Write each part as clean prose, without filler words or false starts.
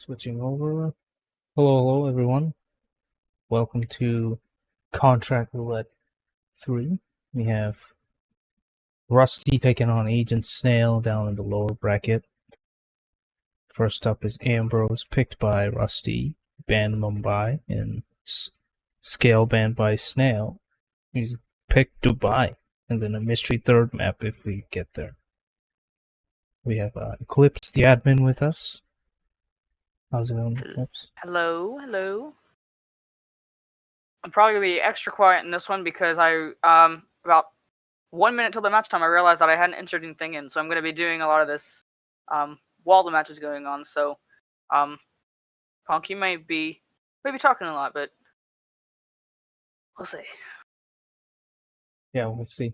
Switching over. Hello, everyone. Welcome to Contract Roulette 3. We have Rusty taking on Agent Snail down in the lower bracket. First up is Ambrose, picked by Rusty, banned Mumbai, and Scale banned by Snail. He's picked Dubai, and then a mystery third map if we get there. We have Eclipse, the admin, with us. How's it going, Eclipse? Hello. I'm probably gonna be extra quiet in this one because I about 1 minute till the match time I realized that I hadn't entered anything in, so I'm gonna be doing a lot of this while the match is going on. So Punk, you may be talking a lot, but we'll see. Yeah, we'll see.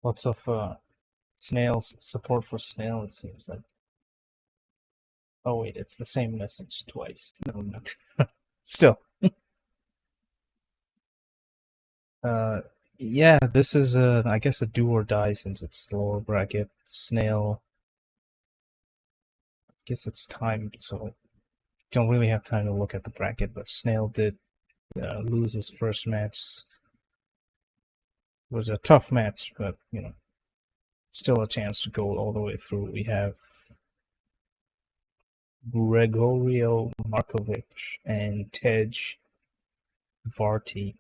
Lots of Snail's support for Snail, it seems like. Oh wait, it's the same message twice. Never mind. Still. Yeah, this is I guess a do or die since it's lower bracket. Snail, I guess it's timed, so don't really have time to look at the bracket, but Snail did lose his first match. It was a tough match, but, still a chance to go all the way through. We have Gregorio Markovic and Tej Varty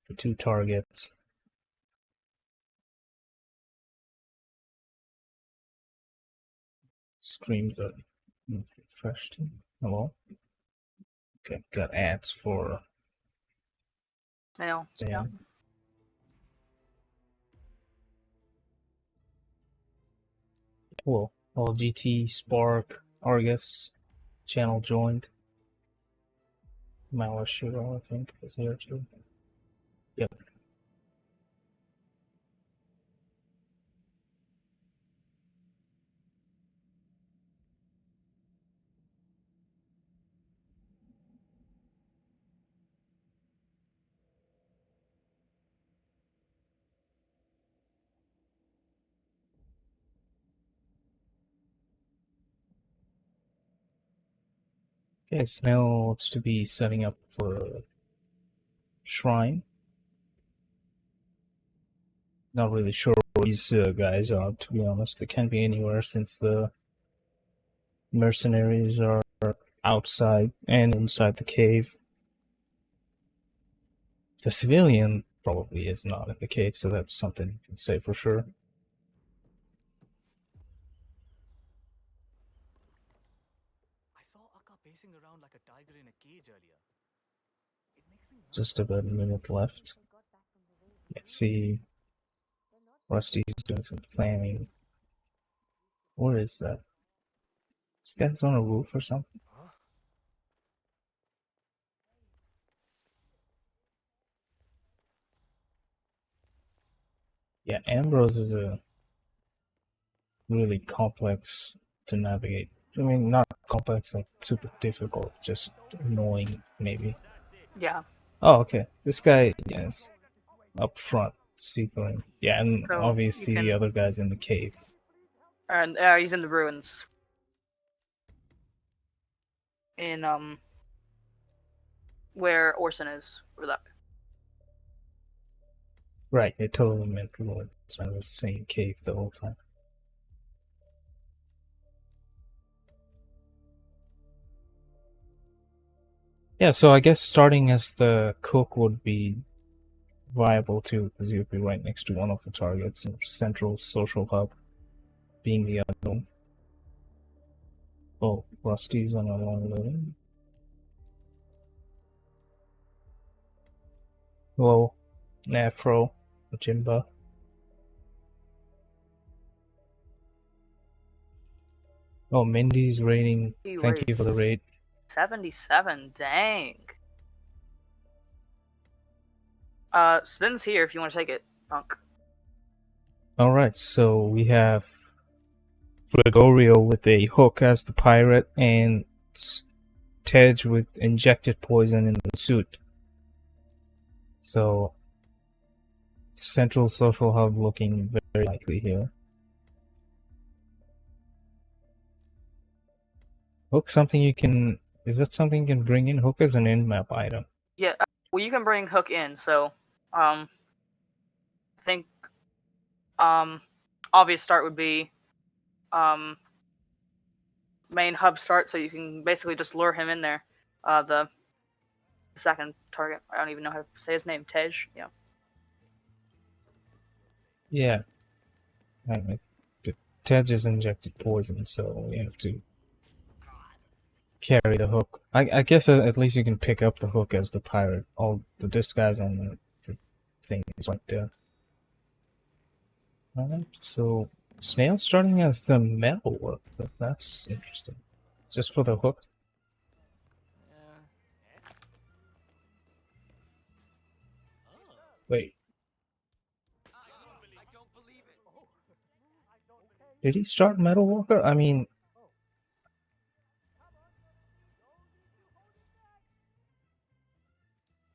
for 2 targets. Streams are refreshed. Hello? Okay, got ads for Snail. Sam. Cool. GT, Spark, Argus, channel joined. Malashiro, I think, is here too. Yep. Okay, Snail looks to be setting up for a shrine. Not really sure where these guys are, to be honest. They can't be anywhere since the mercenaries are outside and inside the cave. The civilian probably is not in the cave, so that's something you can say for sure. I saw Akka pacing around like a tiger in a cage earlier. Just about a minute left. Let's see. Rusty's doing some planning. Where is that? This guy's on a roof or something? Yeah, Ambrose is a really complex to navigate. I mean, not complex, like super difficult, just annoying, maybe. Yeah. Oh, okay. This guy is up front, secret. Yeah, and So obviously the other guy's in the cave. And he's in the ruins. In where Orson is, or that. Right, it totally meant Roulette. So I was saying cave the whole time. Yeah, so I guess starting as the cook would be viable too, because you'd be right next to one of the targets, central social hub being the unknown. Oh, Rusty's on a long loading. Hello, Afro, Jimba. Oh, Mindy's raiding. Thank you for the raid. 77, dang. Spin's here if you want to take it, Punk. Alright, so we have Gregorio with a hook as the pirate and Tej with injected poison in the suit. So, central social hub looking very likely here. Hook something you can... Is that something you can bring in? Hook is an in-map item. Yeah, well, you can bring Hook in, so, I think, obvious start would be, main hub start, so you can basically just lure him in there. The second target, I don't even know how to say his name, Tej, yeah. Yeah. Ted just injected poison, so we have to carry the hook. I guess at least you can pick up the hook as the pirate. All the disguise on the thing is right there. Alright, so Snail starting as the metal worker. That's interesting. Just for the hook? Yeah. Wait. Did he start metal worker? I mean...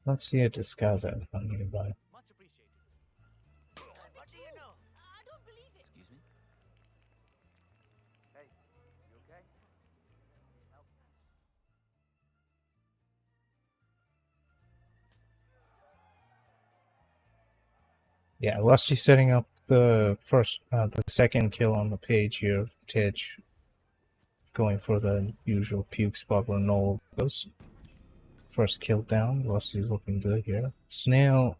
Let's see a disguise I found nearby. Much appreciated. What do you know? I don't believe it. Excuse me? Hey, you okay? Help. Yeah, Rusty setting up the second kill on the page here of Tej. It's going for the usual puke spot where Noel goes. First kill down. Rusty's looking good here. Snail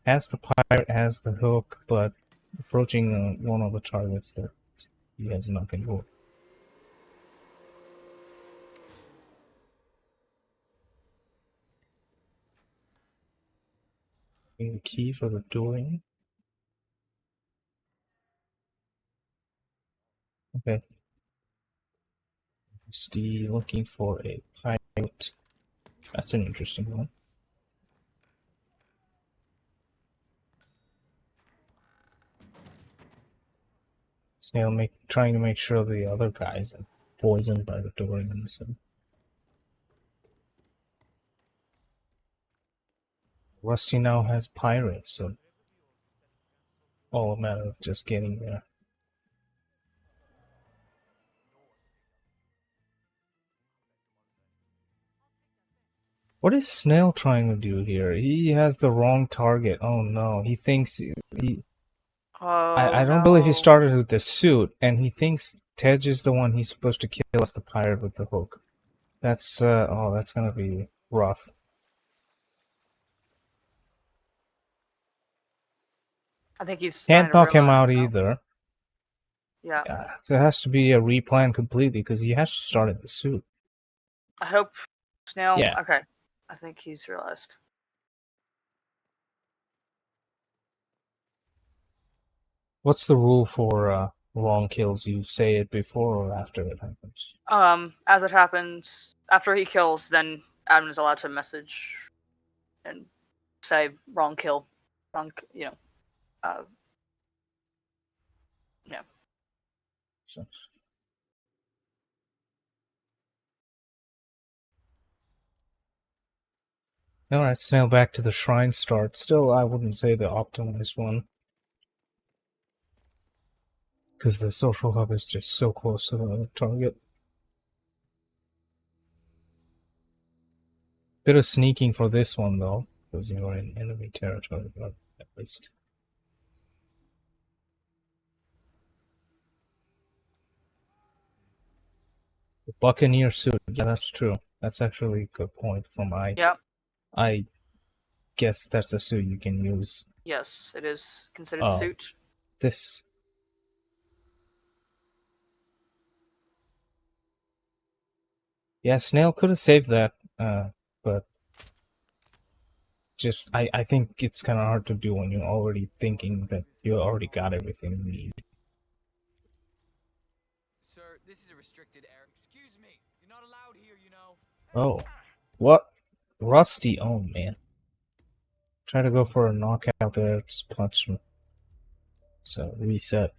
has the pirate, has the hook, but approaching one of the targets that he has nothing for. The key for the door. Okay. Rusty looking for a pirate. That's an interesting one. Snail trying to make sure the other guys are poisoned by the Dorian. So. Rusty now has pirates, so all a matter of just getting there. What is Snail trying to do here? He has the wrong target. Oh no, he thinks he... Oh, I don't believe he started with the suit, and he thinks Tej is the one he's supposed to kill as the pirate with the hook. That's, oh, that's gonna be rough. I think he's Can't trying knock to him realize out now. either. Yeah. Yeah, so it has to be a replan completely, because he has to start in the suit. I hope Snail. Yeah. Okay. I think he's realized. What's the rule for wrong kills? You say it before or after it happens? As it happens, after he kills, then admin is allowed to message and say wrong kill, yeah. Sense. Alright, Snail back to the shrine start. Still, I wouldn't say the optimized one. Because the social hub is just so close to the target. Bit of sneaking for this one though, because you're in enemy territory, but at least. The Buccaneer suit, yeah, that's true. That's actually a good point from Ike. Yeah. I guess that's a suit you can use. Yes, it is considered suit. This. Yeah, Snail could have saved that, but just I think it's kind of hard to do when you're already thinking that you already got everything you need. Sir, this is a restricted area. Excuse me. You're not allowed here, you know. Oh, what? Rusty, oh man. Try to go for a knockout there, it's punch me. So, reset.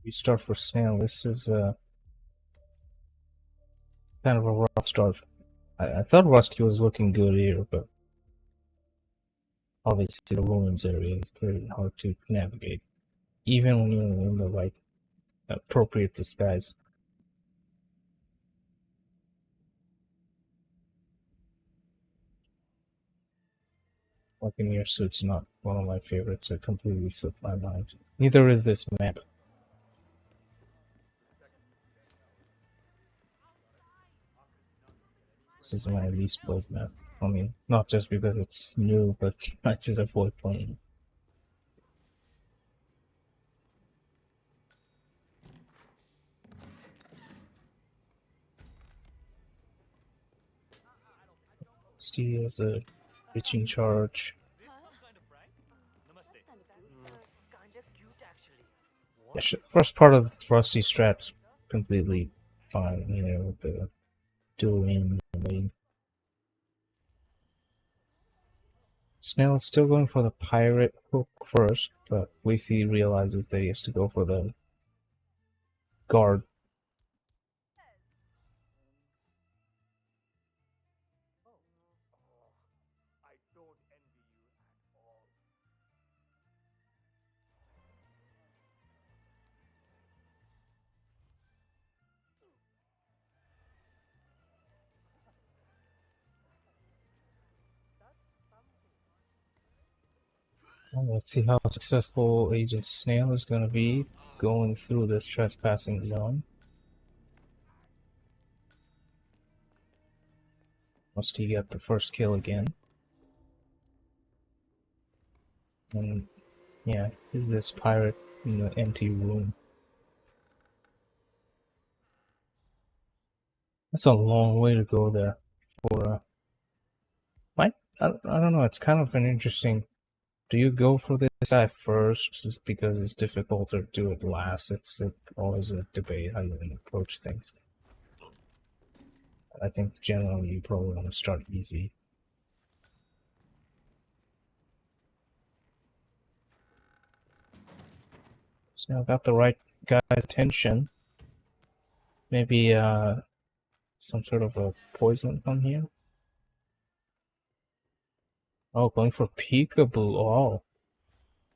Restart for Snail. This is kind of a rough start. I thought Rusty was looking good here, but obviously the ruins area is very hard to navigate, even when you're in the right appropriate disguise. Buccaneer suit's not one of my favorites. It completely slipped my mind. Neither is this map. This is my least played map. I mean, not just because it's new, but I just avoid playing it. Steve has a reaching charge. Yeah, first part of the Rusty strat's completely fine, you know, with the dual aim and waiting. Snail is still going for the pirate hook first, but Lacey realizes that he has to go for the guard. Well, let's see how successful Agent Snail is going to be going through this trespassing zone. Must he get the first kill again? And yeah, is this pirate in the empty room? That's a long way to go there for I don't know, it's kind of an interesting. Do you go for this guy first just because it's difficult, or do it last? It's always a debate how you approach things. I think generally you probably want to start easy. So I got the right guy's attention. Maybe some sort of a poison on here. Oh, going for peekaboo. Oh,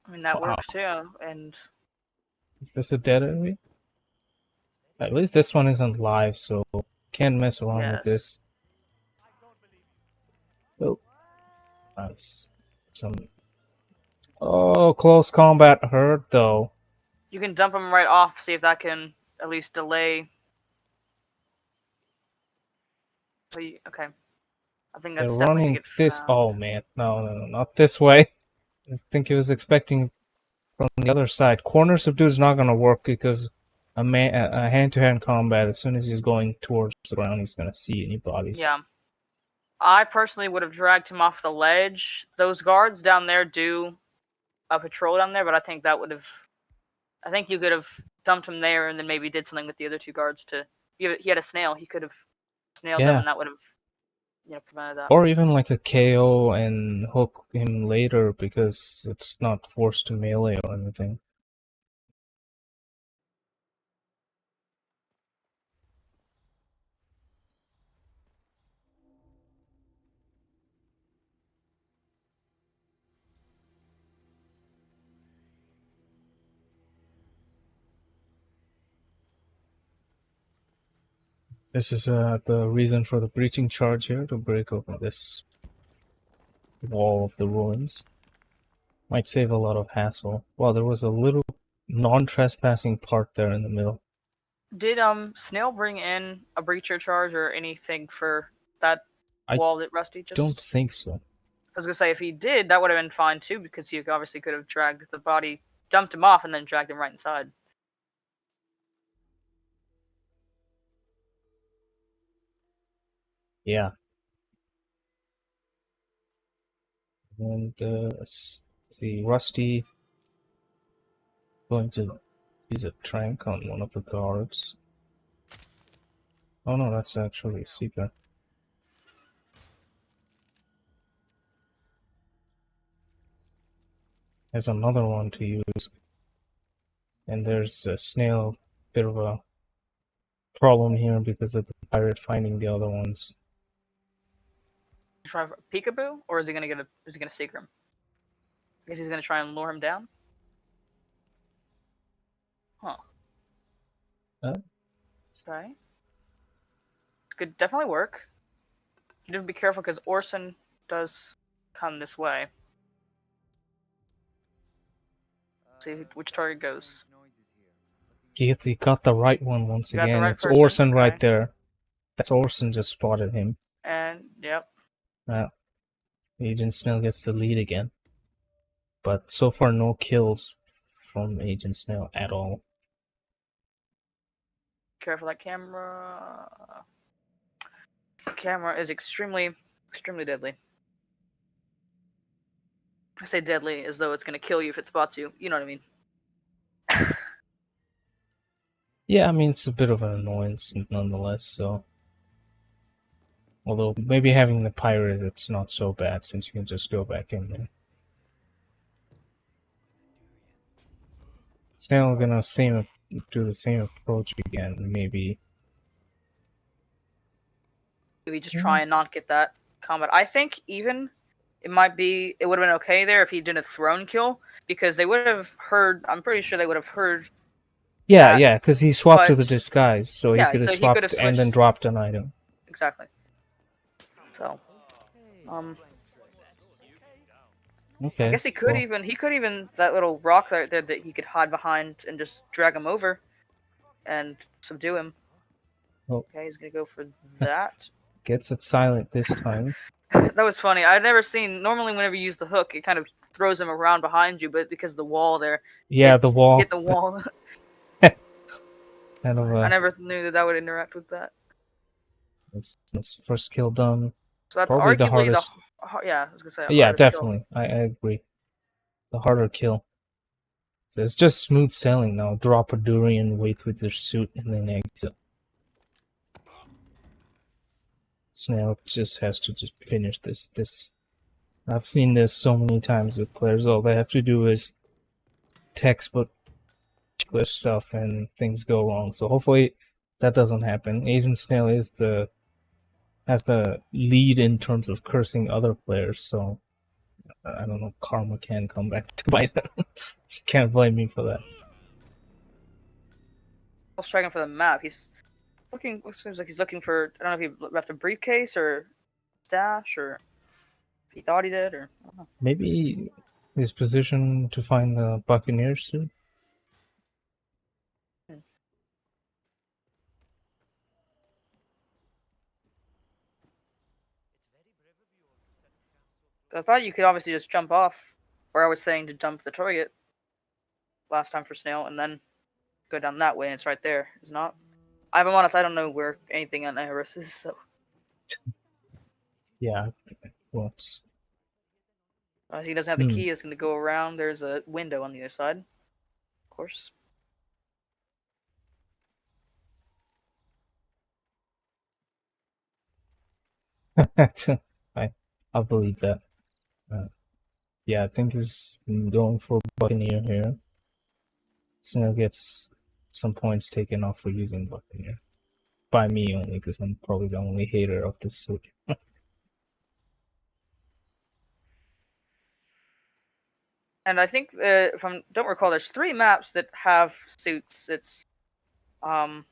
I mean, that wow. works too. And Is this a dead enemy? At least this one isn't live, so can't mess around with this. Oh, nice. Oh, close combat hurt though. you can dump him right off, see if that can at least delay. Okay. I think They're that's definitely running gonna get this. found. Oh man, no, not this way. I think he was expecting from the other side. Corner subdue is not gonna work because a hand-to-hand combat. As soon as he's going towards the ground, he's gonna see any bodies. Yeah. I personally would have dragged him off the ledge. Those guards down there do a patrol down there, but I think that would have. I think you could have dumped him there and then maybe did something with the other two guards to. He had a snail. He could have snailed them, and that would have, prevented that. Or even like a KO and hook him later because it's not forced to melee or anything. This is the reason for the breaching charge here, to break open this wall of the ruins. Might save a lot of hassle. Well, there was a little non-trespassing part there in the middle. Did Snail bring in a breacher charge or anything for that wall that Rusty just? Don't think so. I was gonna say if he did, that would have been fine too, because he obviously could have dragged the body, dumped him off, and then dragged him right inside. Yeah. And let's see, Rusty going to use a trank on one of the guards. Oh no, that's actually a Seeker. Has another one to use. And there's a Snail, bit of a problem here because of the pirate finding the other ones. Try for peekaboo, or is he gonna is he gonna seeker him? I guess he's gonna try and lure him down. Huh. Okay. Could definitely work. You have to be careful because Orson does come this way. See which target goes. He got the right one once You got the again. right It's person, Orson right okay. there. That's Orson just spotted him. And, yep. Agent Snail gets the lead again. But so far, no kills from Agent Snail at all. Careful that camera. The camera is extremely deadly. I say deadly as though it's going to kill you if it spots you. You know what I mean? Yeah, I mean, it's a bit of an annoyance nonetheless, so... Although, maybe having the pirate, it's not so bad, since you can just go back in there. Snail gonna do the same approach again, maybe. Maybe just try and not get that combat. I think even it would have been okay there if he did a throne kill, because they would have heard, I'm pretty sure they would have heard. Yeah, because he swapped to the but- disguise, so he yeah, could have so he could have swapped and then switched. dropped an item. Exactly. So, Okay. I guess he could well, even that little rock right there that he could hide behind and just drag him over and subdue him. Oh. Okay, he's gonna go for that. Gets it silent this time. That was funny. I've never seen. Normally, whenever you use the hook, it kind of throws him around behind you, but because of the wall there, Yeah, the wall. hit the wall. Kind of I never knew that would interact with that. That's first kill done. So that's Probably arguably the hardest. yeah, I was gonna say. Yeah, hardest kill. definitely. I agree. The harder kill. So it's just smooth sailing now. Drop a durian, wait with your suit, and then exit. Snail just has to just finish this. I've seen this so many times with players. All they have to do is textbook checklist stuff and things go wrong. So hopefully that doesn't happen. Agent Snail has the lead in terms of cursing other players, so I don't know, karma can come back to bite him. You can't blame me for that. I'll strike him for the map. He's looking. Seems like he's looking for. I don't know if he left a briefcase or stash, or if he thought he did, or I don't know. Maybe his position to find the Buccaneer suit. I thought you could obviously just jump off, where I was saying to jump the target last time for Snail, and then go down that way, and it's right there. It's not. I'm honest, I don't know where anything on Iris is, so. Yeah, whoops. He doesn't have the key, it's going to go around. There's a window on the other side, of course. I'll believe that. Yeah, I think he's going for Buccaneer here. Snail gets some points taken off for using Buccaneer. By me only, because I'm probably the only hater of this suit. And I think, if I don't recall, there's 3 maps that have suits. It's, let's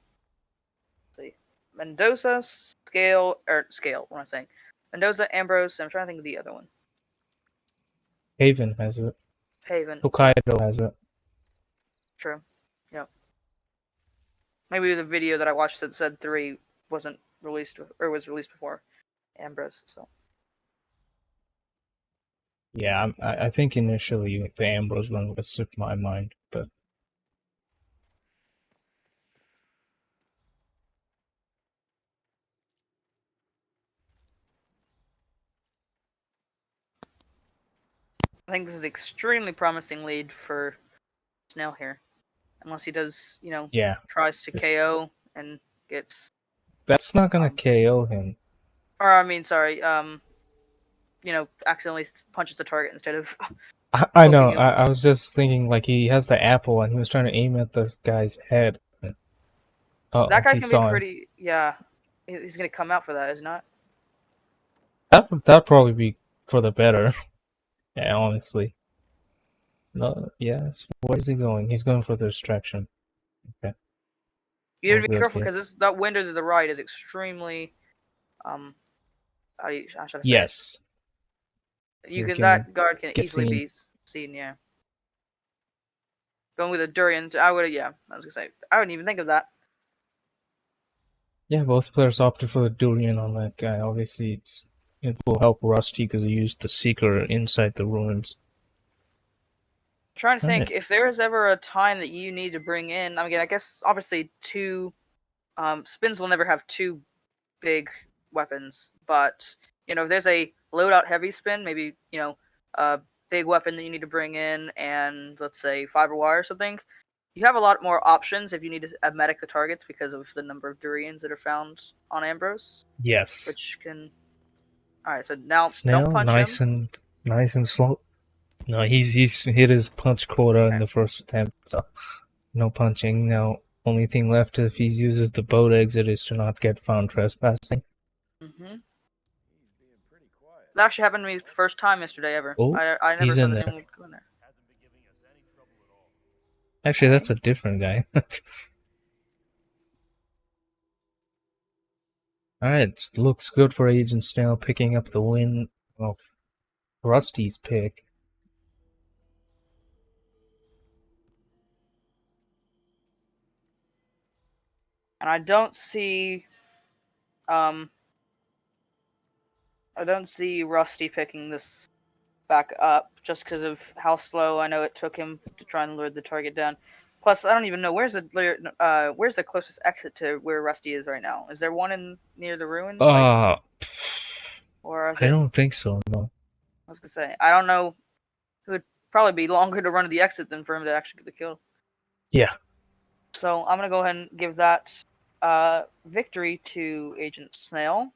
see, Mendoza, Scale, what am I saying? Mendoza, Ambrose, I'm trying to think of the other one. Haven has it. Haven. Hokkaido has it. True. Yep. Maybe the video that I watched that said 3 wasn't released, or was released before Ambrose, so. Yeah, I think initially the Ambrose one would have slipped my mind, but I think this is extremely promising lead for Snail here. Unless he does, yeah, tries to KO and gets... That's not gonna KO him. Or, I mean, sorry, accidentally punches the target instead of... I know, I was just thinking, like, he has the apple and he was trying to aim at this guy's head. That guy he can saw be him. pretty... Yeah. He's gonna come out for that, is he not? That'd probably be for the better. Yeah, honestly. No, yes. Where is he going? He's going for the distraction. Okay. You have all to be good careful here. because that window to the right is extremely how should I say it? Yes, You you can can that guard can get easily seen. be seen. Yeah, going with the durians, I would. Yeah, I was gonna say I wouldn't even think of that. Yeah, both players opted for the Durian on that guy. Obviously, it will help Rusty because he used the Seeker inside the ruins. I'm trying to think Alright. if there is ever a time that you need to bring in. I mean, I guess obviously two spins will never have two big weapons, but if there's a loadout heavy spin, maybe a big weapon that you need to bring in, and let's say fiber wire or something. You have a lot more options if you need to medic the targets because of the number of durians that are found on Ambrose, Yes. which can. All right, so now don't Snail, punch him. nice and slow. No, he's hit his punch quota in Okay. the first attempt, so no punching. Now, only thing left if he uses the boat exit is to not get found trespassing. That actually happened to me the first time yesterday ever. Oh, I never he's thought in that there. anyone would go in there. Actually, Okay. that's a different guy. Alright, looks good for Agent Snail picking up the win of Rusty's pick. And um I don't see Rusty picking this back up just because of how slow I know it took him to try and lure the target down. Plus, I don't even know where's the closest exit to where Rusty is right now. Is there one in near the ruins, Uh, or is I it? don't think so, no. I was gonna say I don't know. It would probably be longer to run to the exit than for him to actually get the kill. Yeah. So I'm gonna go ahead and give that victory to Agent Snail.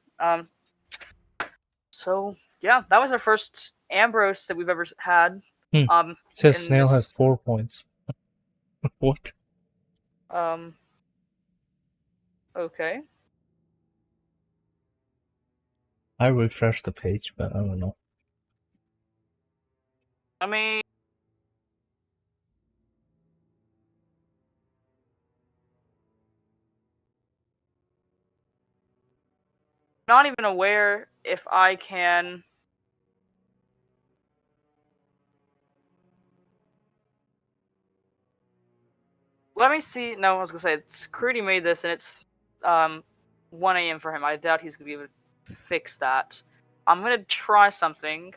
So yeah, that was our first Ambrose that we've ever had. It Um, says in Snail has this 4 points. What? um, okay. I refreshed the page, but I don't know. I mean, not even aware if I can. Let me see. No, I was gonna say it's Crudy made this, and it's 1 a.m. for him. I doubt he's gonna be able to fix that. I'm gonna try something.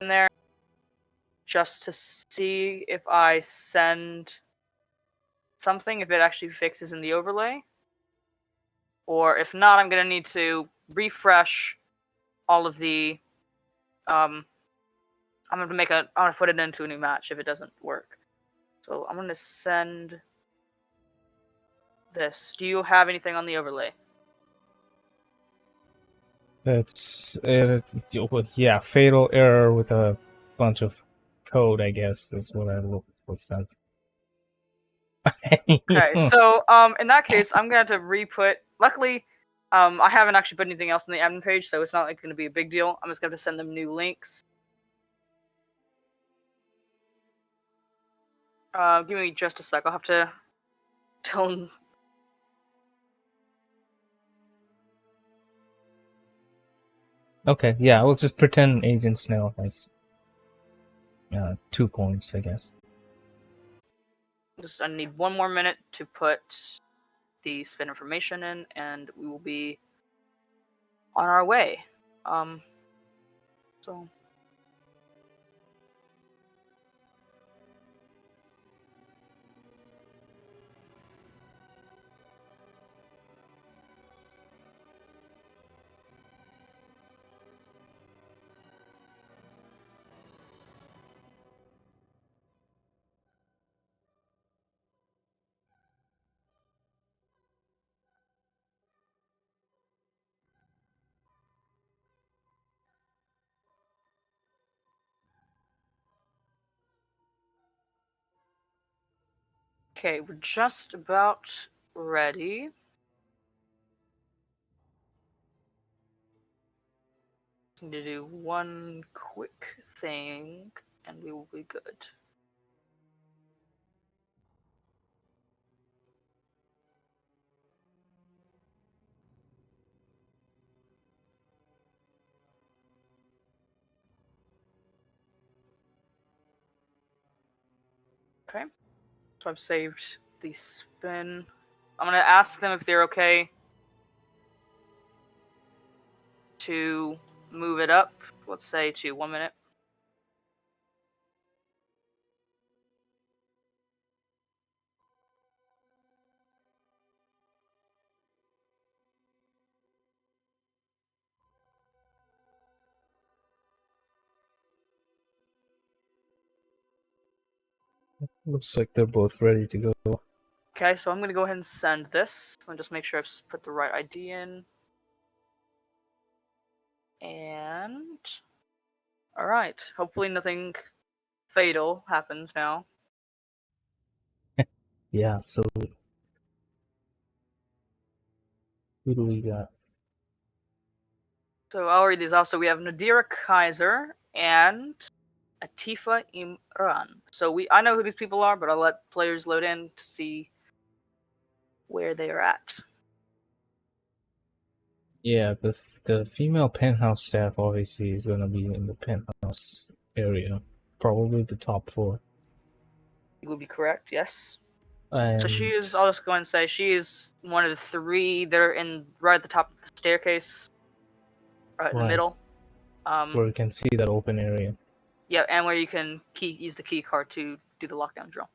In there just to see if I send something, if it actually fixes in the overlay, or if not, I'm gonna need to refresh all of the. I'm gonna put it into a new match if it doesn't work. So I'm gonna send this. Do you have anything on the overlay? Yeah, fatal error with a bunch of code, I guess, is what I looks like. Okay, so in that case, I'm gonna have to re-put. Luckily, I haven't actually put anything else on the admin page, so it's not like gonna be a big deal. I'm just gonna have to send them new links. Give me just a sec. I'll have to tell them. Okay, yeah, we'll just pretend Agent Snail has 2 points, I guess. I need 1 more minute to put the spin information in, and we will be on our way. So. Okay, we're just about ready. Need to do one quick thing, and we will be good. Okay, so I've saved the spin. I'm gonna ask them if they're okay to move it up, let's say to 1 minute. Looks like they're both ready to go. Okay, so I'm gonna go ahead and send this. Let me just make sure I've put the right ID in. And alright, hopefully nothing fatal happens now. Yeah, so who do we got? So I'll read these off. So we have Nadira Kaiser and Atifa Imran. So I know who these people are, but I'll let players load in to see where they are at. Yeah, the female penthouse staff obviously is gonna be in the penthouse area, probably the top floor. You would be correct, yes. And So she is, I'll just go and say, she is one of the three that are in right at the top of the staircase, right in the right, middle. where you can see that open area. Yeah, and where you can use the key card to do the lockdown drill.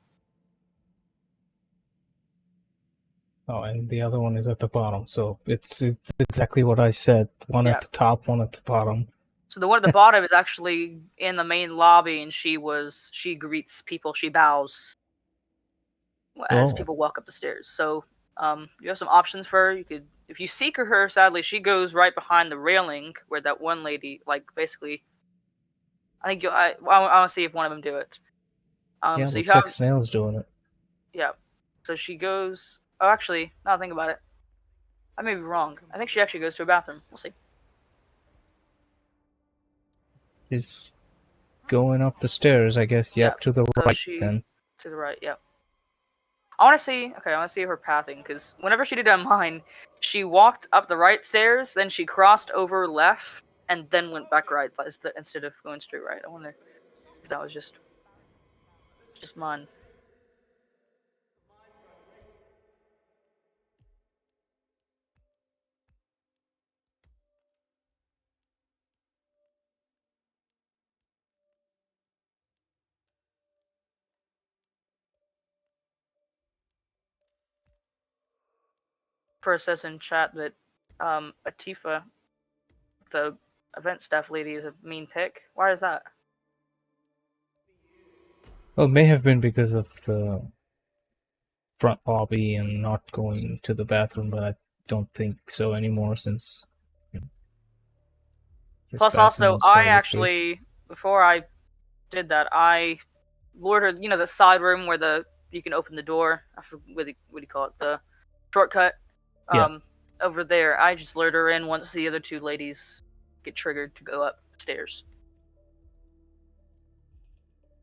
Oh, and the other one is at the bottom. So it's exactly what I said. One Yeah. at the top, one at the bottom. So the one at the bottom is actually in the main lobby, and she greets people, she bows as Oh, people walk up the stairs. So you have some options for her. You could, if you seek her, sadly, she goes right behind the railing where that one lady, like, basically. I think I want to see if one of them do it. yeah, So you looks have, like Snail's doing it. yeah. So she goes. Oh, actually, now think about it. I may be wrong. I think she actually goes to a bathroom. We'll see. He's going up the stairs, I guess. Yep, Yeah. to the So right she then. to the right. Yep. I want to see. Okay, I want to see her pathing because whenever she did it on mine, she walked up the right stairs, then she crossed over left, and then went back right instead of going straight right. I wonder if that was just mine. First says in chat that Atifa, the event staff lady, is a mean pick. Why is that? Well, it may have been because of the front lobby and not going to the bathroom, but I don't think so anymore since this Plus, bathroom also, was I fairly free. actually, before I did that, I lured her, the side room where you can open the door. I forget what do you call it? The shortcut. Yeah. Over there, I just lured her in once the other two ladies get triggered to go upstairs.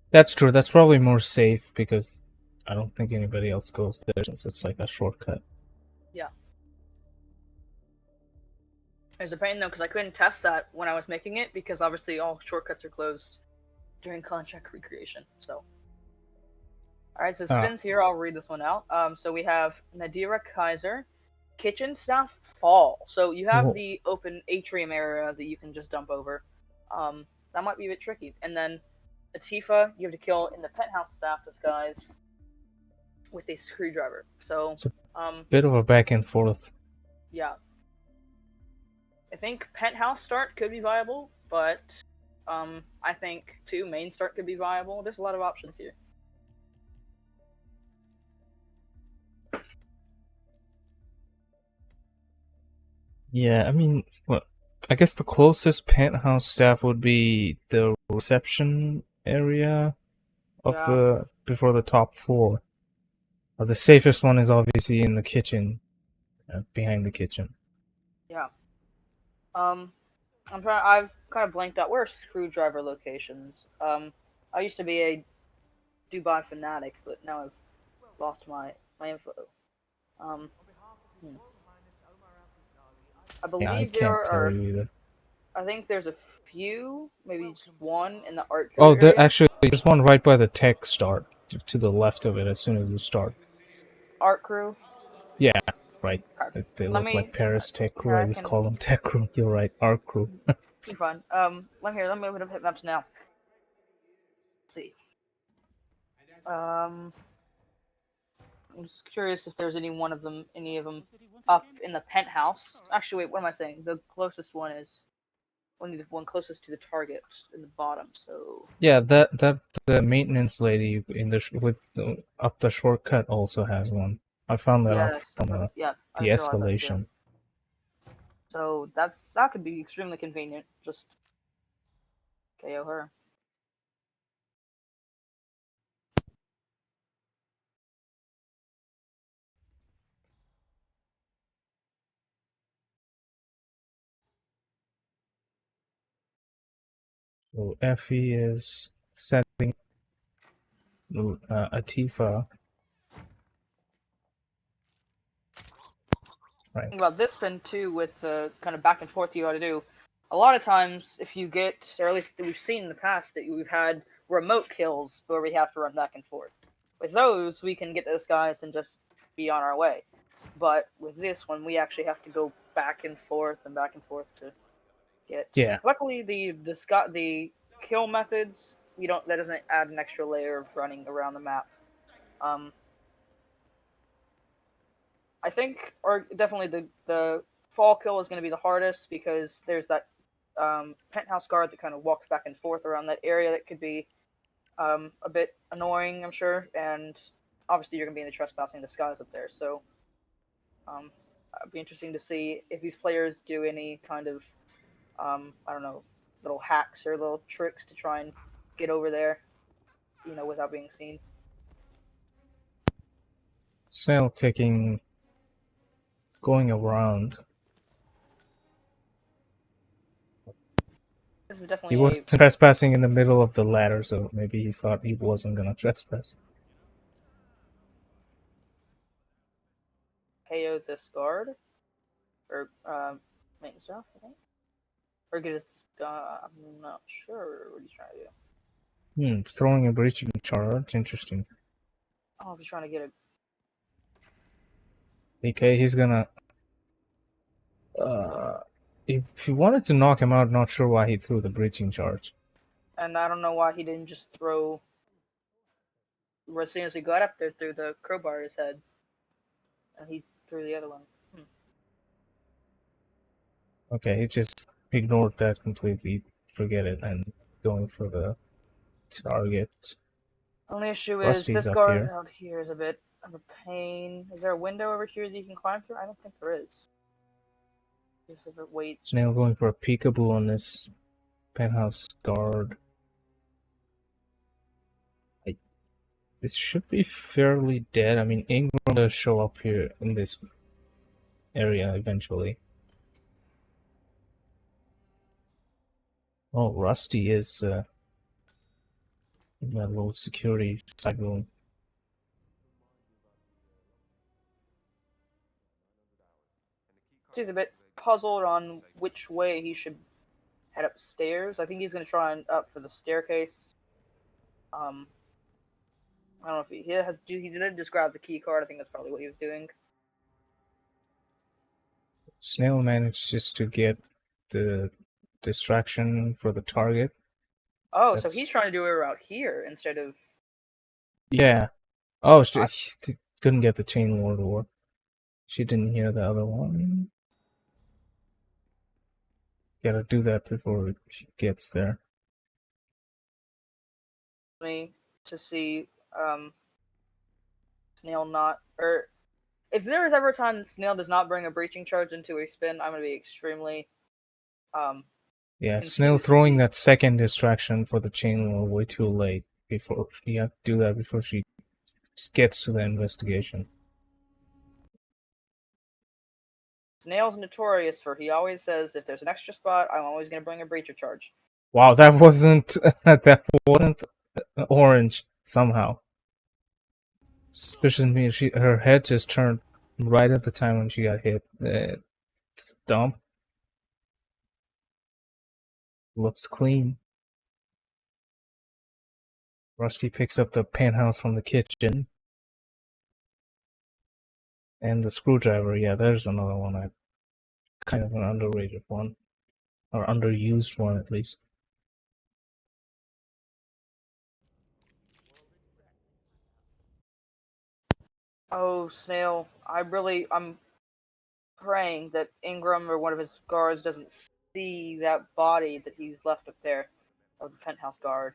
That's true. That's probably more safe because I don't think anybody else goes there since it's like a shortcut. Yeah. There's a pain though, because I couldn't test that when I was making it because obviously all shortcuts are closed during contract recreation. So, all right. So spins here. I'll read this one out. So we have Nadira Kaiser, kitchen staff fall. So you have the open atrium area that you can just dump over. That might be a bit tricky. And then Atifa, you have to kill in the penthouse staff disguise with a screwdriver. So, it's a bit of a back and forth. Yeah. I think penthouse start could be viable, but I think too main start could be viable. There's a lot of options here. Yeah, I mean, well, I guess the closest penthouse staff would be the reception area of Yeah. the before the top floor. The safest one is obviously in the kitchen, behind the kitchen. Yeah. I've kind of blanked out. Where are screwdriver locations? I used to be a Dubai fanatic, but now I've lost my info. Um, hmm. I Yeah, I believe there can't tell are. you either. I think there's a few, maybe just one in the art crew Oh, area. actually, there's one right by the tech start, to the left of it as soon as you start. Art crew. Yeah, right. Okay. They Let look me. like Paris Tech Crew. Here I I just can. call them Tech Crew. You're right, Art Crew. You're fine. Let me open up Hitmaps now. Let's see. I'm just curious if there's any of them up in the penthouse. Actually, wait, what am I saying? The closest one is only the one closest to the target in the bottom. So Yeah, that the maintenance lady in up the shortcut also has one. I found that out yes, from yeah, I the just realized that too. escalation. So that could be extremely convenient. Just KO her. So Effie is setting Atifa. Right. Well, this spin too, with the kind of back and forth you got to do. A lot of times, if you get, or at least we've seen in the past that we've had remote kills where we have to run back and forth. With those, we can get those guys and just be on our way. But with this one, we actually have to go back and forth to get. Yeah. Luckily, the kill methods that doesn't add an extra layer of running around the map. I think, or definitely the fall kill is going to be the hardest because there's that penthouse guard that kind of walks back and forth around that area that could be a bit annoying, I'm sure. And obviously, you're going to be in the trespassing disguise up there, so it'd be interesting to see if these players do any kind of I don't know, little hacks or little tricks to try and get over there, without being seen. Snail going around. This is He definitely was a trespassing in the middle of the ladder, so maybe he thought he wasn't gonna trespass. KO this guard or maintenance staff, I think. Or get his. I'm not sure what he's trying to do. Throwing a breaching charge. Interesting. I don't know if he's trying to get a. Okay, he's gonna. If he wanted to knock him out, not sure why he threw the breaching charge. And I don't know why he didn't just throw. As soon as he got up there, threw the crowbar at his head, and he threw the other one. Okay, he just ignored that completely, forget it, and going for the target. Only issue is Rusty's this up guard here. out here is a bit of a pain. Is there a window over here that you can climb through? I don't think there is. Just a bit wait. Snail going for a peekaboo on this penthouse guard. This should be fairly dead. I mean, Ingram will show up here in this area eventually. Oh, Rusty is in that little security side room. He's a bit puzzled on which way he should head upstairs. I think he's going to try and up for the staircase. I don't know if he did describe the key card. I think that's probably what he was doing. Snail managed just to get the distraction for the target. Oh, so he's trying to do it out here instead of. Yeah. Oh, she couldn't get the chain war to work. She didn't hear the other one. Gotta do that before she gets there. Me to see Snail not, or if there is ever a time that Snail does not bring a breaching charge into a spin, I'm gonna be extremely yeah, Snail throwing that second distraction for the chain war way too late. Before you have to do that before she gets to the investigation. Snail's notorious for he always says if there's an extra spot, I'm always going to bring a breacher charge. Wow, that wasn't orange somehow. Suspicious me, her head just turned right at the time when she got hit. It's dumb. Looks clean. Rusty picks up the penthouse from the kitchen. And the screwdriver, yeah, there's another one. Kind of an underrated one. Or underused one, at least. Oh, Snail, I'm praying that Ingram or one of his guards doesn't see that body that he's left up there of the penthouse guard.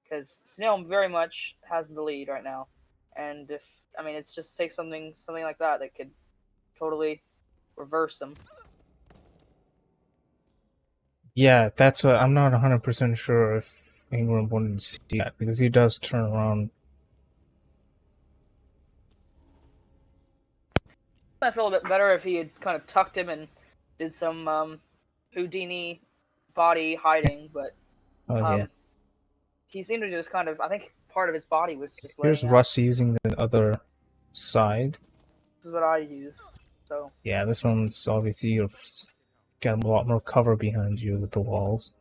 Because Snail very much has the lead right now. And it's just take something like that could totally reverse him. Yeah, that's what I'm not 100% sure if Ingram wanted to see that because he does turn around. I feel a bit better if he had kind of tucked him and did some Houdini body hiding, but Oh, yeah. he seemed to just kind of, I think part of his body was just Here's laying out. Rusty using the other side. This is what I use. So Yeah, this one's obviously you've got a lot more cover behind you with the walls.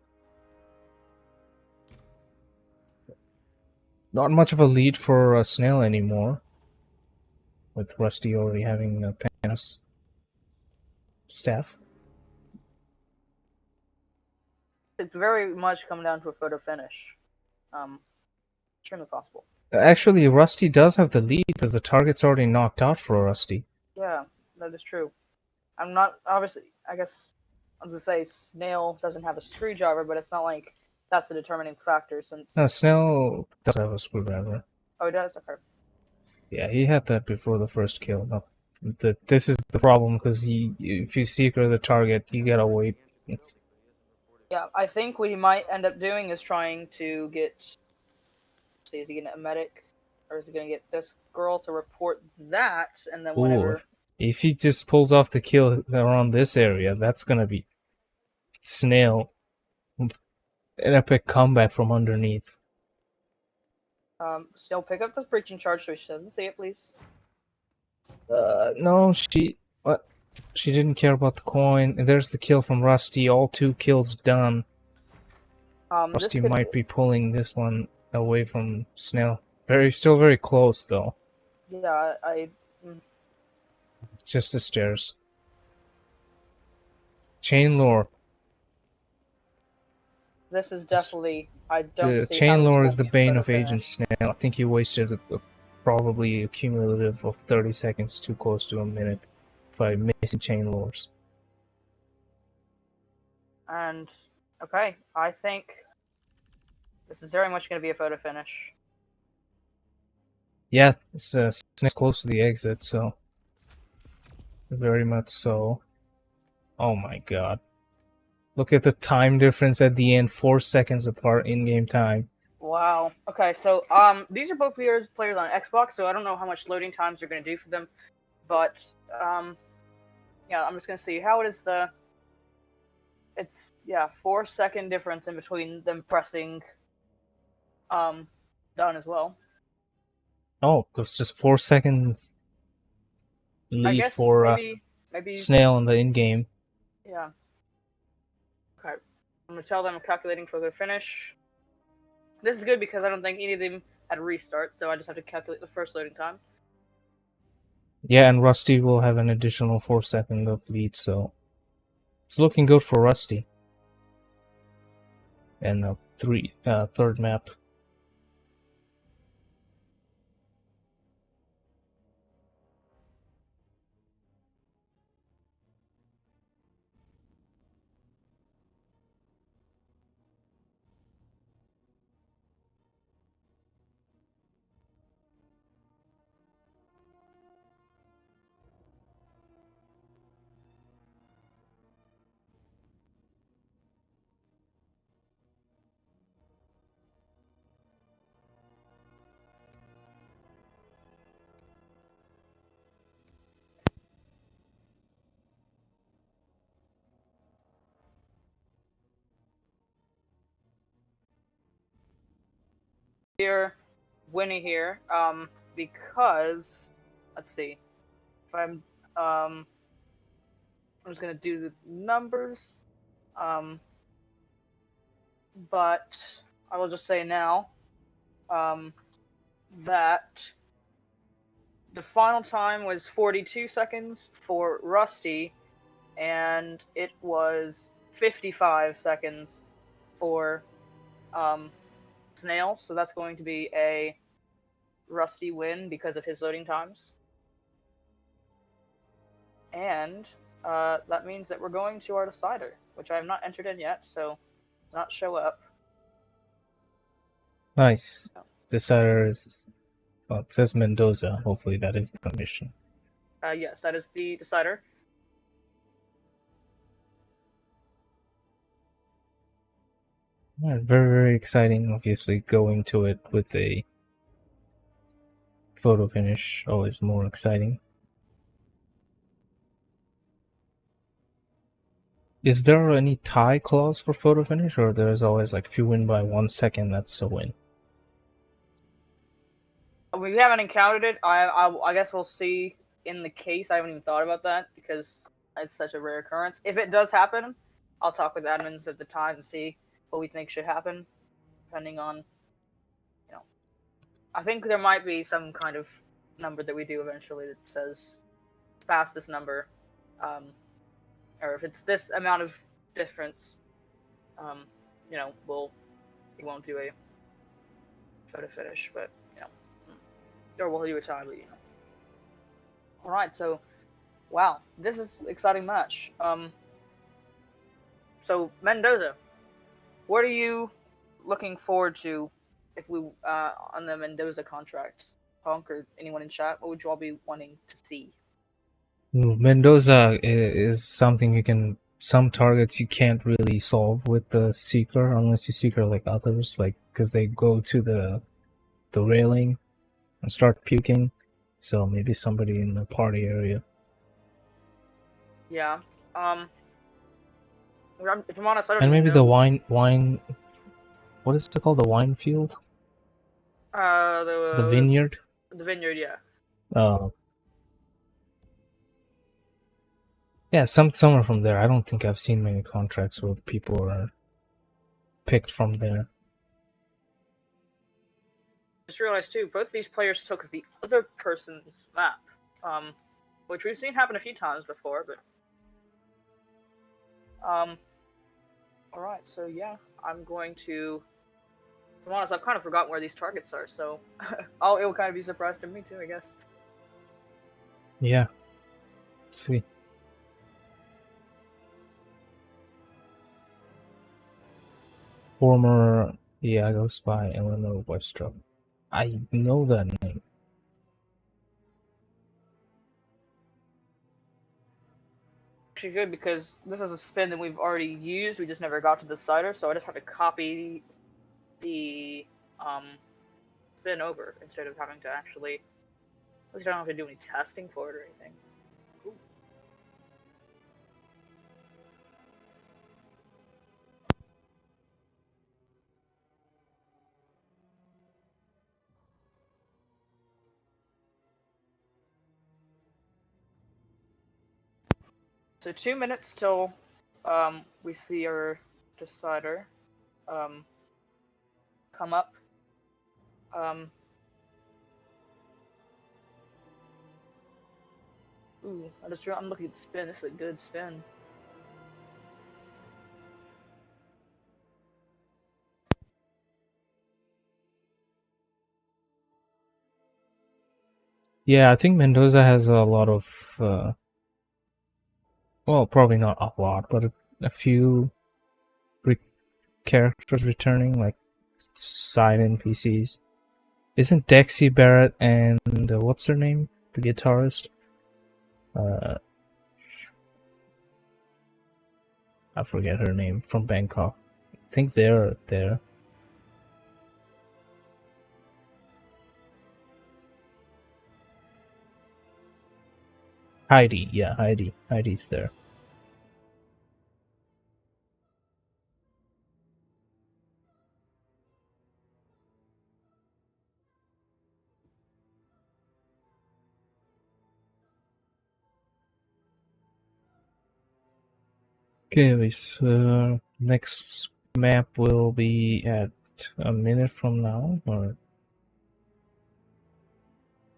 Not much of a lead for Snail anymore, with Rusty already having a penthouse staff. it's very much come down to a photo finish. Extremely possible. Actually, Rusty does have the lead because the target's already knocked out for Rusty. Yeah, that is true. I'm not obviously. I guess I was gonna say Snail doesn't have a screwdriver, but it's not like that's a determining factor since. No, Snail does have a screwdriver. Oh, he does. Okay. Yeah, he had that before the first kill. No, this is the problem because if you secret the target, you gotta wait. Yeah, I think what he might end up doing is trying to get. See, is he gonna get a medic, or is he gonna get this girl to report that, and then whenever. Ooh, if he just pulls off the kill around this area, that's gonna be Snail. An epic comeback from underneath. Still pick up the breaching charge so she doesn't see it, please. No, what? She didn't care about the coin. And there's the kill from Rusty. All 2 kills done. Rusty might be pulling this one away from Snail. Still very close though. Yeah, Just the stairs. Chain lore. This is definitely. I don't The see chain how this lore won't is the be a bane photo of Agent finish. Snail. I think he wasted probably a cumulative of 30 seconds, too close to a minute, by missing chain lores. And okay, I think this is very much going to be a photo finish. Yeah, Snail's close to the exit, so very much so. Oh my god. Look at the time difference at the end, 4 seconds apart in-game time. Wow. Okay, so these are both players on Xbox, so I don't know how much loading times are going to do for them, but yeah, I'm just going to see how it is it's 4-second difference in between them pressing done as well. Oh, there's just 4 seconds I lead guess for maybe Snail in the in-game. yeah. Okay. I'm going to tell them I'm calculating for their finish. This is good because I don't think any of them had a restart, so I just have to calculate the first loading time. Yeah, and Rusty will have an additional 4 seconds of lead, so it's looking good for Rusty. And third map. here, Winnie here, because let's see, if I'm just gonna do the numbers, but I will just say now, that the final time was 42 seconds for Rusty, and it was 55 seconds for Snail, so that's going to be a Rusty win because of his loading times. And that means that we're going to our decider, which I have not entered in yet, so not show up. Nice. Decider is. Well, it says Mendoza. Hopefully that is the mission. Yes, that is the decider. Yeah, very, very exciting. Obviously, going to it with a photo finish always more exciting. Is there any tie clause for photo finish, or there's always like if you win by 1 second, that's a win? We haven't encountered it. I guess we'll see in the case. I haven't even thought about that because it's such a rare occurrence. If it does happen, I'll talk with admins at the time and see what we think should happen, depending on, I think there might be some kind of number that we do eventually that says past this number, or if it's this amount of difference, we won't do a photo finish, but or we'll do a tie, but All right, so wow, this is an exciting match. So Mendoza, what are you looking forward to if we on the Mendoza contract? Punk or anyone in chat, what would you all be wanting to see? Mendoza is something you can. Some targets you can't really solve with the seeker unless you seeker like others, like because they go to the railing and start puking. So maybe somebody in the party area. Yeah. If I'm honest, I don't And maybe know. the wine. What is it called? The wine field? The vineyard? The vineyard, yeah. Yeah, somewhere from there. I don't think I've seen many contracts where people are picked from there. Just realized too, both these players took the other person's map, which we've seen happen a few times before, but alright, so yeah, I'm going to, if I'm honest, I've kind of forgotten where these targets are, so it will kind of be a surprise to me too, I guess. Yeah. Let's see. Former Iago spy Eleanor Westropp. I know that name. Actually good because this is a spin that we've already used, we just never got to the decider, so I just have to copy the spin over instead of having to actually, at least I don't have to do any testing for it or anything. Ooh. So 2 minutes till we see our decider come up. I'm looking at the spin. This is a good spin. Yeah, I think Mendoza has a lot of, well, probably not a lot, but a few characters returning, like side NPCs. Isn't Dexy Barrett and what's her name? The guitarist? I forget her name, from Bangkok. I think they're there. Heidi, yeah, Heidi's there. Okay, so next map will be at a minute from now, or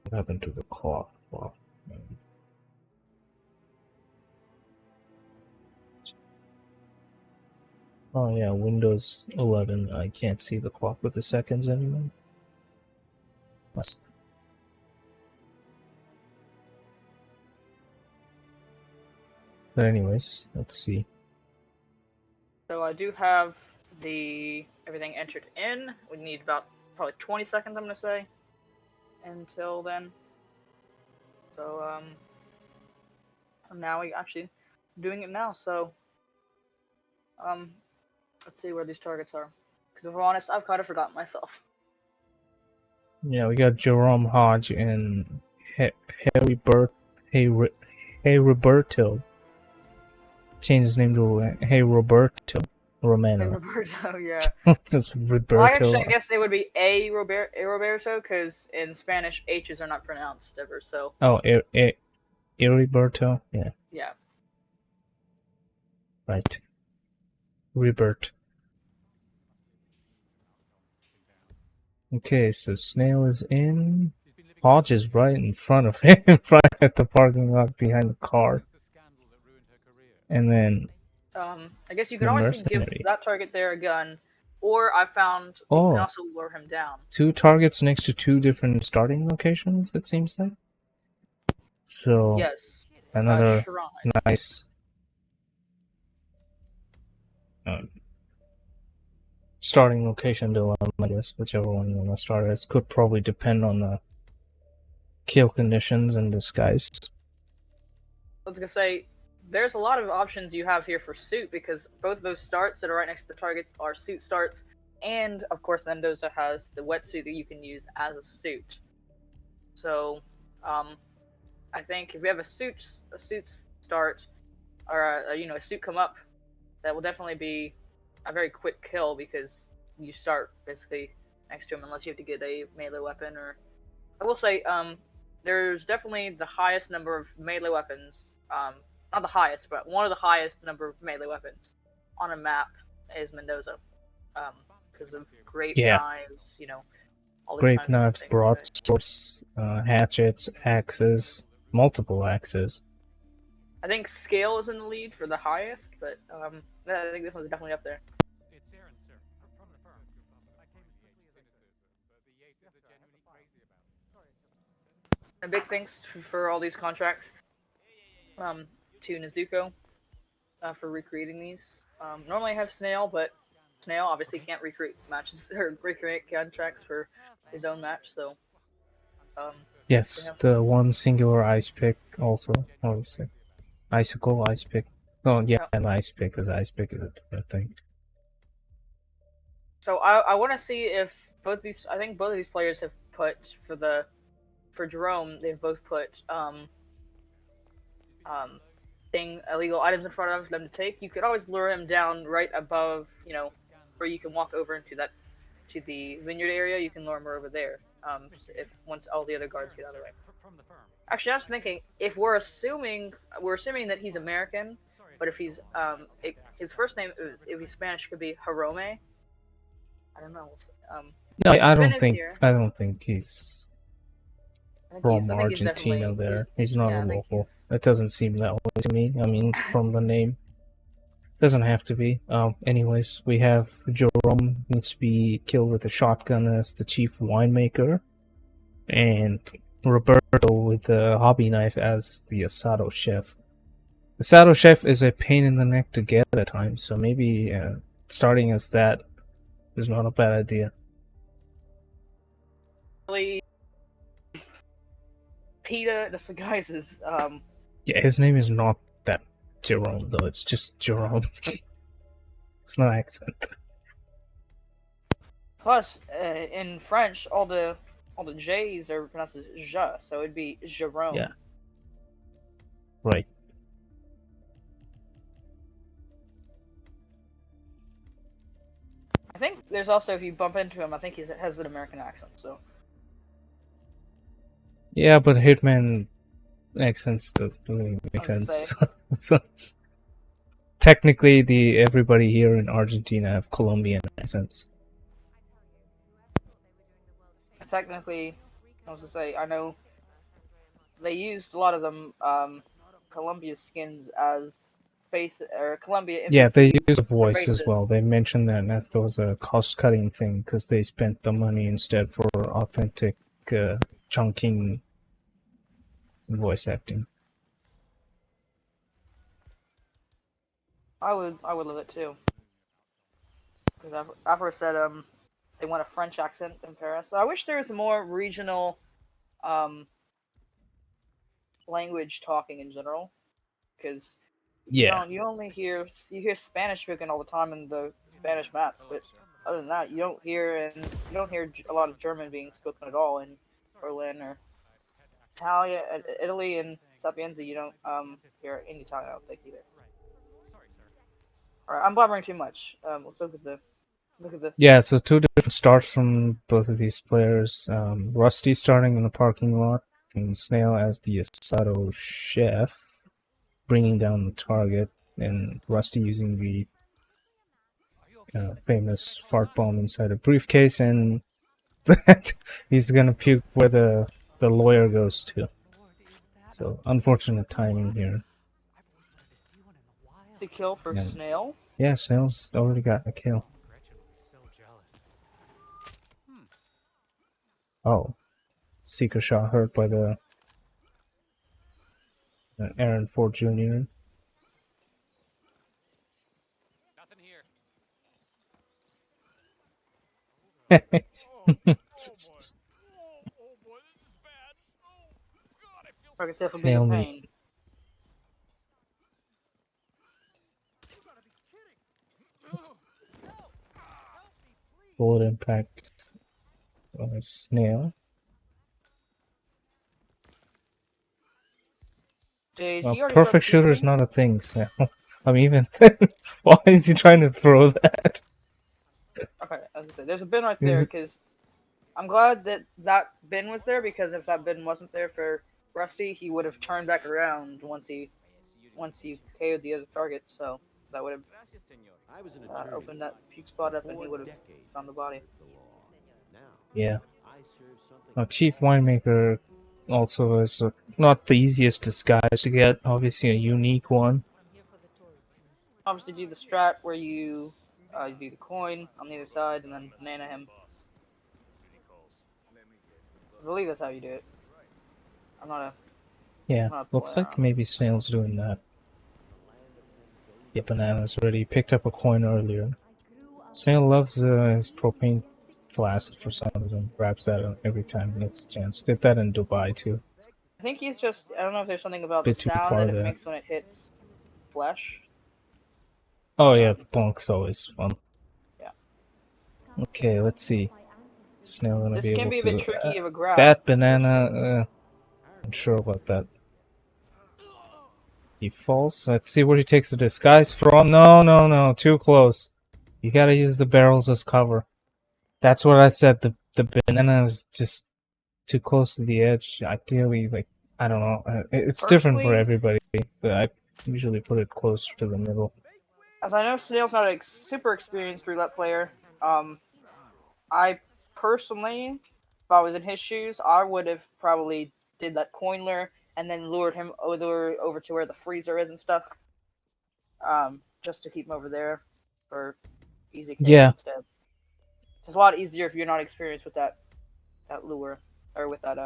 what happened to the clock? Wow. Oh yeah, Windows 11. I can't see the clock with the seconds anymore. Must. But anyways, let's see. So I do have everything entered in. We need about probably 20 seconds, I'm gonna say, until then. So now we actually doing it now. So let's see where these targets are. Because if I'm honest, I've kind of forgotten myself. Yeah, we got Jerome Hodge and Harry Bert. Hey Roberto. Change his name to Hey Roberto Romano. Hey, Roberto, yeah. It's Roberto. Well, actually, I guess it would be Roberto, because in Spanish, H's are not pronounced ever, so... Oh, Heriberto? Yeah. Yeah. Right. Rebert. Okay, so Snail is in. Hodge is right in front of him, right at the parking lot behind the car. And then... I guess you The can always give mercenary. that target there a gun, or I found you Oh. can also lure him down. 2 targets next to 2 different starting locations, it seems like. So, Yes. another Shrine. nice starting location dilemma, I guess, whichever one you want to start as. Could probably depend on the kill conditions and disguise. I was gonna say, there's a lot of options you have here for suit, because both of those starts that are right next to the targets are suit starts, and of course Mendoza has the wetsuit that you can use as a suit. So, I think if we have a suit start, or a suit come up, that will definitely be a very quick kill, because you start basically next to him unless you have to get a melee weapon. Or I will say, there's definitely the highest number of melee weapons. Not the highest, but one of the highest number of melee weapons on a map is Mendoza. Because of grape knives, all these Grape kinds of knives, things. broadswords, hatchets, axes, multiple axes. I think scale is in the lead for the highest, but I think this one's definitely up there. It's Aaron, sir. From the firm. I came as quickly as I could, but the aces are genuinely crazy about it. And big thanks for all these contracts to Nezuko for recreating these. Normally I have Snail, but Snail obviously can't recreate matches or recreate contracts for his own match, so Yes, the one singular ice pick also, obviously. Icicle, ice pick. Oh yeah, an ice pick, because ice pick is a different thing. So I want to see if I think both of these players have put for Jerome, they've both put illegal items in front of him for them to take. You could always lure him down right above, where you can walk over into to the vineyard area. You can lure him over there. If once all the other guards get out of the way. Actually, I was thinking, if we're assuming that he's American, but if he's his first name if he's Spanish, could be Jerome. I don't know. No, I don't think he's I from think Argentina there. He's not a local. He's... It doesn't seem that way to me. I mean, from the name. Doesn't have to be. Anyways, we have Jerome needs to be killed with a shotgun as the chief winemaker, and Roberto with a hobby knife as the asado chef. The asado chef is a pain in the neck to get at times, so maybe starting as that is not a bad idea. Really, Peta disguises. Yeah, his name is not that Jerome though. It's just Jerome. It's no accent. Plus, in French, all the J's are pronounced as je, so it'd be Jerome. Yeah. Right. I think there's also, if you bump into him, I think he has an American accent. So. Yeah, but Hitman accents doesn't really make sense. So, technically, everybody here in Argentina have Colombian accents. Technically, I was gonna say, I know they used a lot of them Columbia skins as face or Columbia Yeah, they NPCs use a for voice as faces. well. They mentioned that that was a cost-cutting thing because they spent the money instead for authentic chunking voice acting. I would love it too. Because I've heard said they want a French accent in Paris. So I wish there was more regional language talking in general. Because Yeah, you only hear Spanish spoken all the time in the Spanish maps, but other than that, you don't hear a lot of German being spoken at all in Berlin or Italy and Sapienza. You don't hear any Italian, I don't think either. All right, I'm blabbering too much. Let's look at the. yeah. So two different starts from both of these players. Rusty starting in the parking lot, and Snail as the asado chef, bringing down the target, and Rusty using the famous fart bomb inside a briefcase, and that he's gonna puke where the lawyer goes to. So unfortunate timing here. The kill for And Snail. yeah, Snail's already got a kill. Oh, Seeker shot hurt by the Aaron Ford Jr. Nothing here. Snail Oh boy, this is bad. Oh God, I feel I can say from being in me. pain. Bullet impact Snail. Dude, Well, he already perfect started shooter is shooting. not a thing, Snail. I mean, even then, why is he trying to throw that? Okay, as I said, there's a bin right there because I'm glad that that bin was there because if that bin wasn't there for Rusty, he would have turned back around once he KO'd the other target. So that would have I was an attorney opened that puke spot up, and he for would have decades found the body. with the law. Now, Yeah. I serve something Now, Chief Winemaker also is not the easiest disguise to get. Obviously, a unique one. Obviously, do the strat where you do the coin on the other side and then banana him. I believe that's how you do it. I'm not a Yeah, not a looks player. like maybe Snail's doing that. Yeah, Banana's already picked up a coin earlier. Snail loves his propane flask for some reason. Grabs that every time he gets a chance. Did that in Dubai too. I think he's just. I don't know if there's something about the Bit too sound far that it there. makes when it hits flesh. Oh yeah, the bonk's always fun. Yeah. Okay, let's see. Snail gonna This be can able be a bit to. tricky of a grab. That banana, I'm sure about that. He falls. Let's see where he takes the disguise from. No, no, no. Too close. You gotta use the barrels as cover. That's what I said. The banana is just too close to the edge. Ideally, like, I don't know. It's different for Personally, everybody, but I usually put it closer to the middle. as I know Snail's not a super experienced roulette player, I personally, if I was in his shoes, I would have probably did that coin lure and then lured him over to where the freezer is and stuff, just to keep him over there for easy kills Yeah. instead. It's a lot easier if you're not experienced with that lure or with that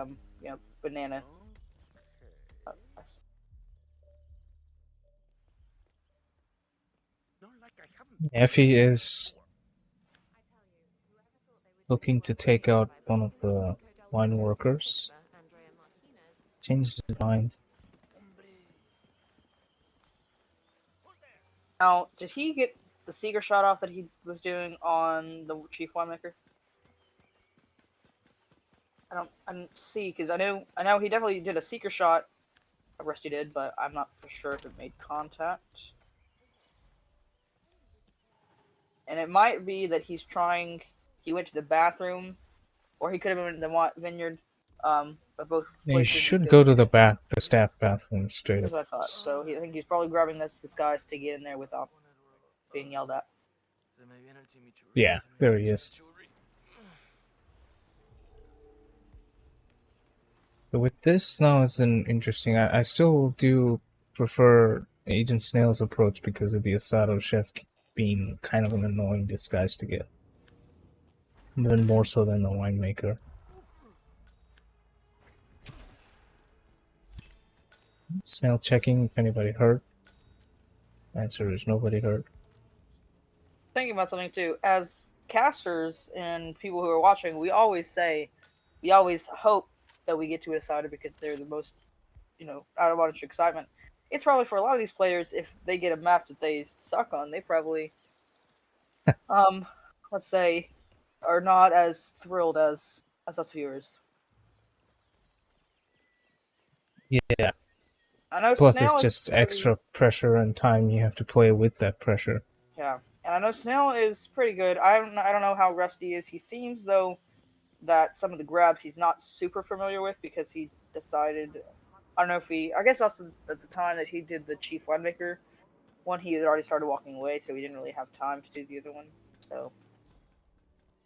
banana. Effie is looking to take out one of the wine workers. Changes his mind. Now, did he get the Seeger shot off that he was doing on the Chief Winemaker? I don't see because I know he definitely did a Seeker shot. Rusty did, but I'm not for sure if it made contact. And it might be that he went to the bathroom, or he could have been in the vineyard But both You places should good. go to the staff bathroom straight That's up. what I thought. So I think he's probably grabbing this disguise to get in there without being yelled at. Yeah, there he is. So with this now is an interesting. I still do prefer Agent Snail's approach because of the Asado chef being kind of an annoying disguise to get, even more so than the winemaker. Snail checking if anybody hurt. Answer is nobody hurt. Thinking about something too, as casters and people who are watching, we always hope that we get to a cider because they're the most, out of audience excitement. It's probably for a lot of these players, if they get a map that they suck on, they probably, let's say, are not as thrilled as us viewers. Yeah. I know Plus, Snail it's is just extra pressure and time you have to play with that pressure. Yeah, and I know Snail is pretty good. I don't know how Rusty is. He seems though that some of the grabs he's not super familiar with because he decided. I don't know if he. I guess also at the time that he did the Chief Winemaker one, he had already started walking away, so he didn't really have time to do the other one. So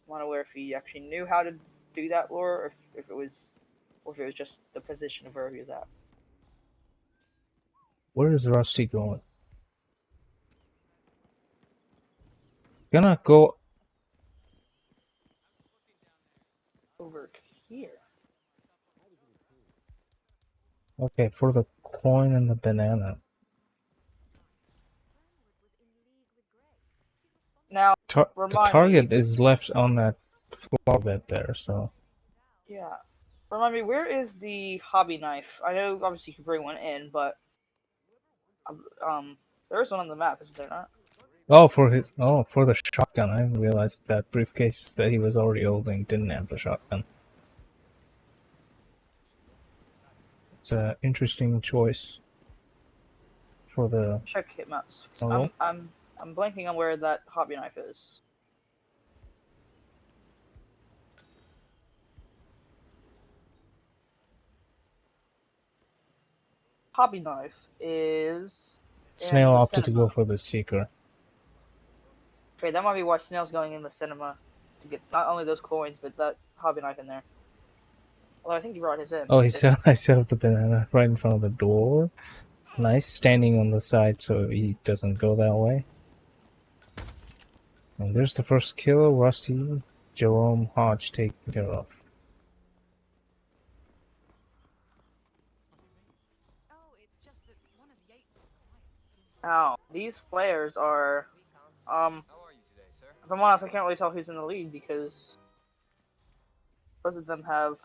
I'm not aware if he actually knew how to do that lore, or if it was just the position of where he was at. Where is Rusty going? Gonna go Over here. okay for the coin and the banana. Now, The remind target me. is left on that floor bed there, so Yeah. Remind me, where is the hobby knife? I know obviously you can bring one in, but there is one on the map, is there not? for the shotgun. I didn't realize that briefcase that he was already holding didn't have the shotgun. It's an interesting choice for the Check Hitmaps. solo. I'm blanking on where that hobby knife is. Hobby knife is Snail in the opted to cinema. go for the seeker. Okay, that might be why Snail's going in the cinema to get not only those coins, but that hobby knife in there. Although I think he brought his in. Oh, I set up the banana right in front of the door. Nice, standing on the side so he doesn't go that way. And there's the first kill. Rusty, Jerome, Hodge taken care of. Now, these players are, if I'm honest, I can't really tell who's in the lead because both of them have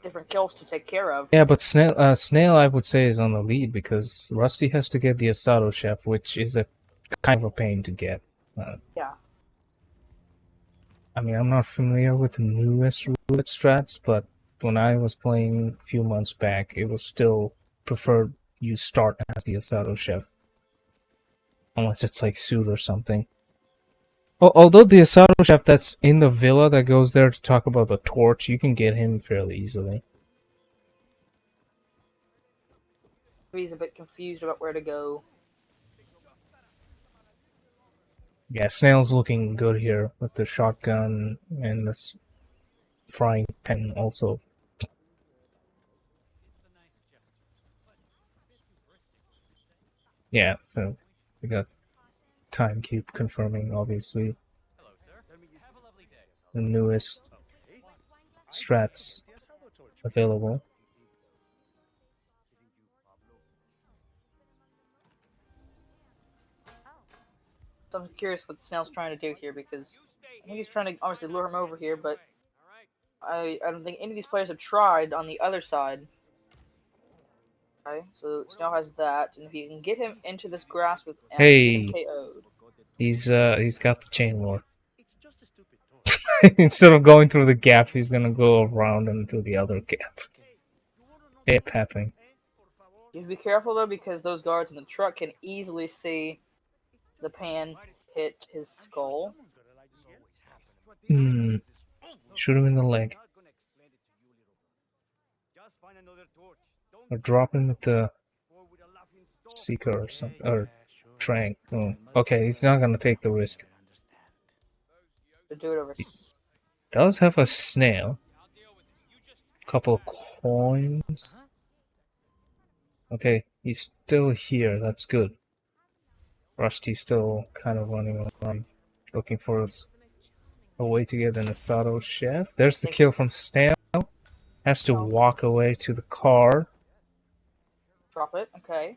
different kills to take care of. Yeah, but Snail, I would say, is on the lead because Rusty has to get the Asado Chef, which is a kind of a pain to get. Yeah. I mean, I'm not familiar with the newest roulette strats, but when I was playing a few months back, it was still preferred you start as the Asado Chef. Unless it's like Suit or something. Although the Asado Chef that's in the villa that goes there to talk about the torch, you can get him fairly easily. He's a bit confused about where to go. Yeah, Snail's looking good here with the shotgun and this frying pan also. Yeah, so we got Time Cube confirming, obviously, the newest strats available. So I'm curious what Snail's trying to do here because I think he's trying to obviously lure him over here, but I don't think any of these players have tried on the other side. Okay, so Snail has that, and if you can get him into this grass with Hey, KO'd. he's got the chain lore. Instead of going through the gap, he's gonna go around into the other gap. It happening. You have to be careful though because those guards in the truck can easily see the pan hit his skull. Shoot him in the leg. Or drop him with the Seeker or something. Or Trank. Oh, okay, he's not gonna take the risk. To do it over. Does have a snail. Couple of coins. Okay, he's still here. That's good. Rusty's still kind of running around looking for a way to get an Asado chef. There's the kill from Snail. Has to walk away to the car. Drop it. Okay.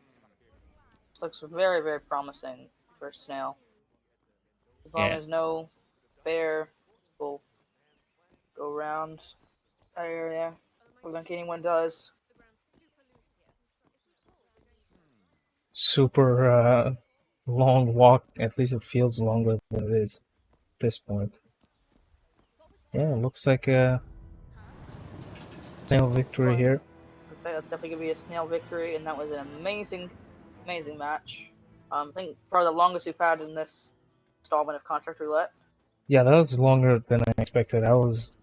This looks very, very promising for Snail. As long as no bear will go around that area. I don't think anyone does. Super long walk. At least it feels longer than it is at this point. Yeah, it looks like a Snail victory here. I'd say that's definitely gonna be a Snail victory, and that was an amazing, amazing match. I think probably the longest we've had in this installment of Contract Roulette. Yeah, that was longer than I expected. I was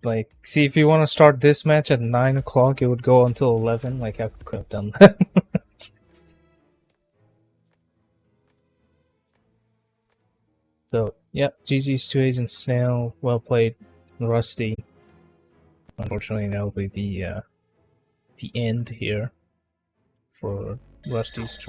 like, see, if you want to start this match at 9 o'clock, it would go until 11. Like, I could have done that. So, yeah, GG's to Agent Snail. Well played, Rusty. Unfortunately, that will be the end here for Rusty's turn.